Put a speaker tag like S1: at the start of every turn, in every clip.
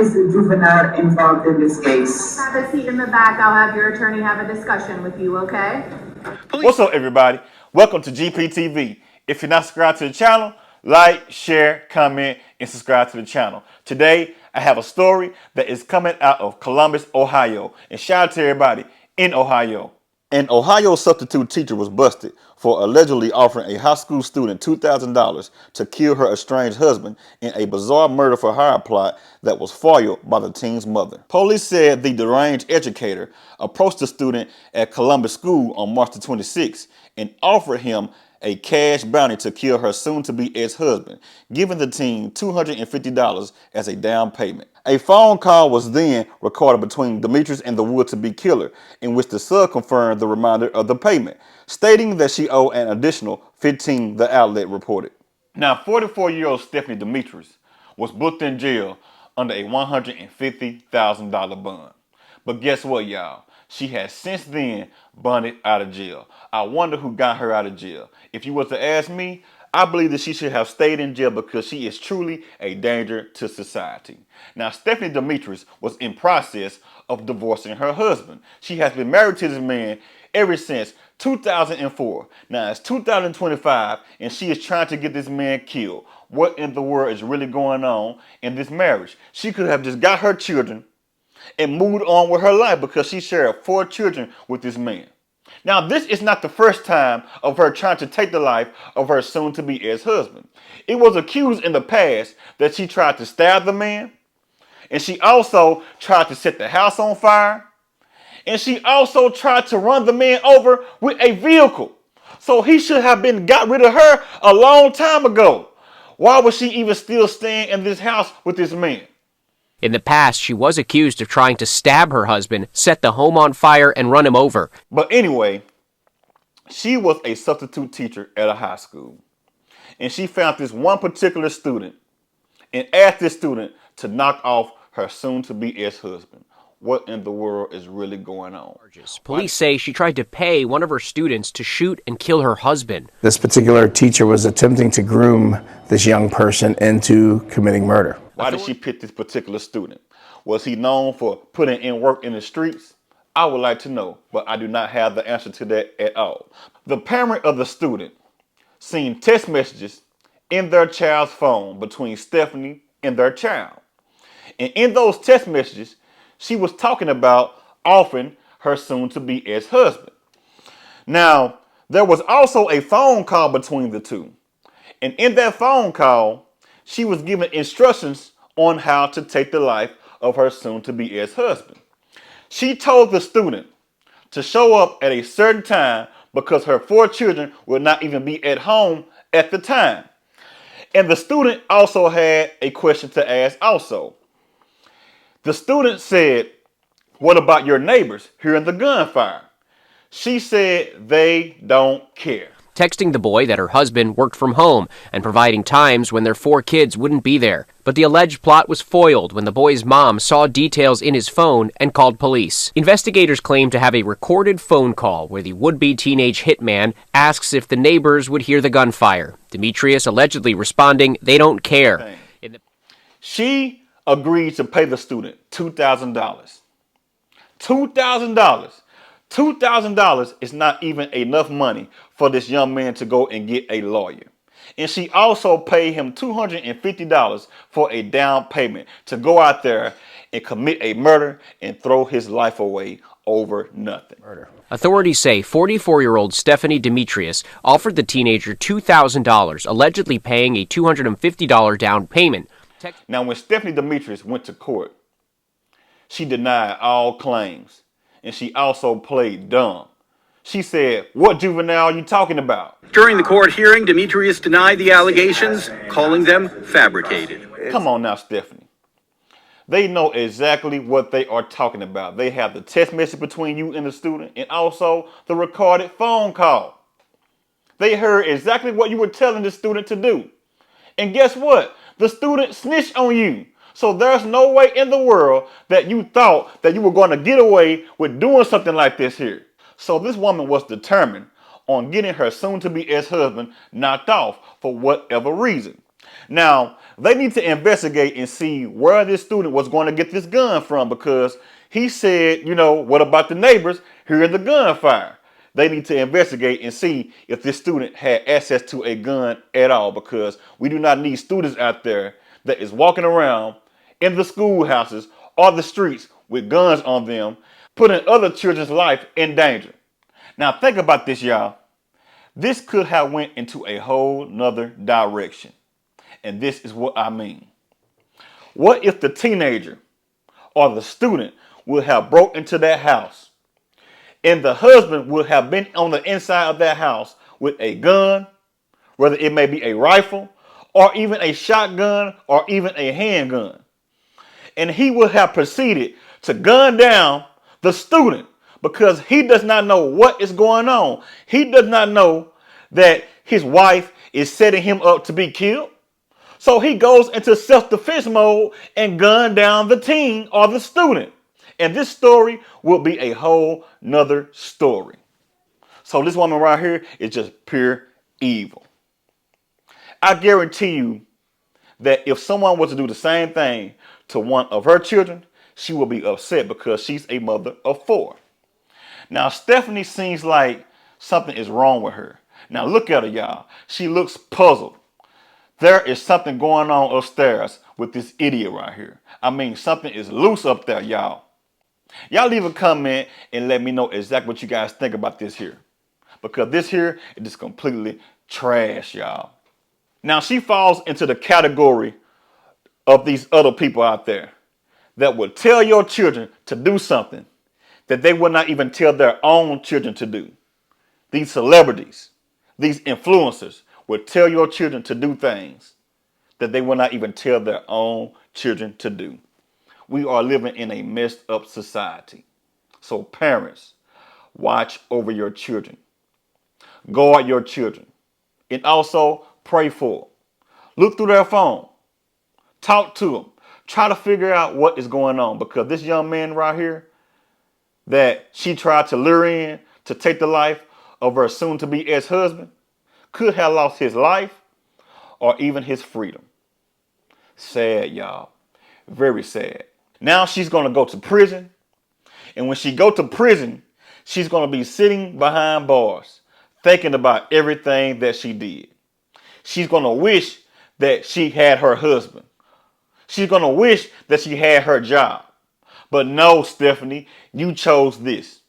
S1: is the juvenile involved in this case?
S2: Have a seat in the back. I'll have your attorney have a discussion with you, okay?
S3: What's up, everybody? Welcome to GPTV. If you're not subscribed to the channel, like, share, comment, and subscribe to the channel. Today, I have a story that is coming out of Columbus, Ohio. And shout out to everybody in Ohio. An Ohio substitute teacher was busted for allegedly offering a high school student $2,000 to kill her estranged husband in a bizarre murder for hire plot that was foiled by the teen's mother. Police said the deranged educator approached the student at Columbus School on March the 26th and offered him a cash bounty to kill her soon-to-be ex-husband, giving the teen $250 as a down payment. A phone call was then recorded between Demetrius and the would-to-be killer, in which the sub confirmed the reminder of the payment, stating that she owed an additional $15, the outlet reported. Now, 44-year-old Stephanie Demetrius was booked in jail under a $150,000 bond. But guess what, y'all? She has since then bonded out of jail. I wonder who got her out of jail. If you was to ask me, I believe that she should have stayed in jail because she is truly a danger to society. Now, Stephanie Demetrius was in process of divorcing her husband. She has been married to this man ever since 2004. Now, it's 2025, and she is trying to get this man killed. What in the world is really going on in this marriage? She could have just got her children and moved on with her life because she shared 4 children with this man. Now, this is not the first time of her trying to take the life of her soon-to-be ex-husband. It was accused in the past that she tried to stab the man, and she also tried to set the house on fire, and she also tried to run the man over with a vehicle. So he should have been got rid of her a long time ago. Why was she even still staying in this house with this man?
S4: In the past, she was accused of trying to stab her husband, set the home on fire, and run him over.
S3: But anyway, she was a substitute teacher at a high school. And she found this one particular student and asked this student to knock off her soon-to-be ex-husband. What in the world is really going on?
S4: Police say she tried to pay one of her students to shoot and kill her husband.
S5: This particular teacher was attempting to groom this young person into committing murder.
S3: Why did she pick this particular student? Was he known for putting in work in the streets? I would like to know, but I do not have the answer to that at all. The parent of the student seen text messages in their child's phone between Stephanie and their child. And in those text messages, she was talking about offering her soon-to-be ex-husband. Now, there was also a phone call between the two. And in that phone call, she was given instructions on how to take the life of her soon-to-be ex-husband. She told the student to show up at a certain time because her 4 children would not even be at home at the time. And the student also had a question to ask also. The student said, "What about your neighbors hearing the gunfire?" She said they don't care.
S4: Texting the boy that her husband worked from home and providing times when their 4 kids wouldn't be there. But the alleged plot was foiled when the boy's mom saw details in his phone and called police. Investigators claim to have a recorded phone call where the would-be teenage hitman asks if the neighbors would hear the gunfire. Demetrius allegedly responding, "They don't care."
S3: She agreed to pay the student $2,000. $2,000. $2,000 is not even enough money for this young man to go and get a lawyer. And she also paid him $250 for a down payment to go out there and commit a murder and throw his life away over nothing.
S4: Authorities say 44-year-old Stephanie Demetrius offered the teenager $2,000, allegedly paying a $250 down payment.
S3: Now, when Stephanie Demetrius went to court, she denied all claims. And she also played dumb. She said, "What juvenile are you talking about?"
S6: During the court hearing, Demetrius denied the allegations, calling them fabricated.
S3: Come on now, Stephanie. They know exactly what they are talking about. They have the text message between you and the student and also the recorded phone call. They heard exactly what you were telling the student to do. And guess what? The student snitched on you. So there's no way in the world that you thought that you were going to get away with doing something like this here. So this woman was determined on getting her soon-to-be ex-husband knocked off for whatever reason. Now, they need to investigate and see where this student was going to get this gun from, because he said, what about the neighbors hearing the gunfire? They need to investigate and see if this student had access to a gun at all, because we do not need students out there that is walking around in the schoolhouses or the streets with guns on them, putting other children's life in danger. Now think about this, y'all. This could have went into a whole nother direction. And this is what I mean. What if the teenager or the student would have broke into that house and the husband would have been on the inside of that house with a gun, whether it may be a rifle or even a shotgun or even a handgun, and he would have proceeded to gun down the student because he does not know what is going on. He does not know that his wife is setting him up to be killed. So he goes into self-defense mode and gun down the teen or the student. And this story will be a whole nother story. So this woman right here is just pure evil. I guarantee you that if someone was to do the same thing to one of her children, she will be upset because she's a mother of 4. Now, Stephanie seems like something is wrong with her. Now, look at her, y'all. She looks puzzled. There is something going on upstairs with this idiot right here. I mean, something is loose up there, y'all. Y'all leave a comment and let me know exactly what you guys think about this here. Because this here is just completely trash, y'all. Now, she falls into the category of these other people out there that would tell your children to do something that they would not even tell their own children to do. These celebrities, these influencers would tell your children to do things that they will not even tell their own children to do. We are living in a messed up society. So parents, watch over your children. Guard your children. And also pray for them. Look through their phone. Talk to them. Try to figure out what is going on, because this young man right here that she tried to lure in to take the life of her soon-to-be ex-husband could have lost his life or even his freedom. Sad, y'all. Very sad. Now she's going to go to prison. And when she go to prison, she's going to be sitting behind bars, thinking about everything that she did. She's going to wish that she had her husband. She's going to wish that she had her job. But no, Stephanie, you chose this.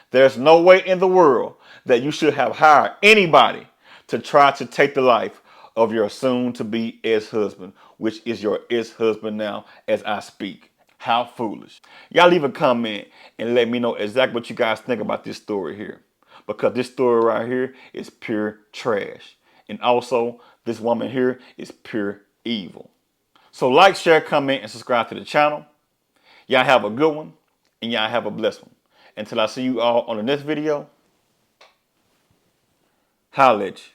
S3: There's no way in the world that you should have hired anybody to try to take the life of your soon-to-be ex-husband, which is your ex-husband now as I speak. How foolish. Y'all leave a comment and let me know exactly what you guys think about this story here. Because this story right here is pure trash. And also, this woman here is pure evil. So like, share, comment, and subscribe to the channel. Y'all have a good one, and y'all have a blessed one. Until I see you all on the next video, holla at you.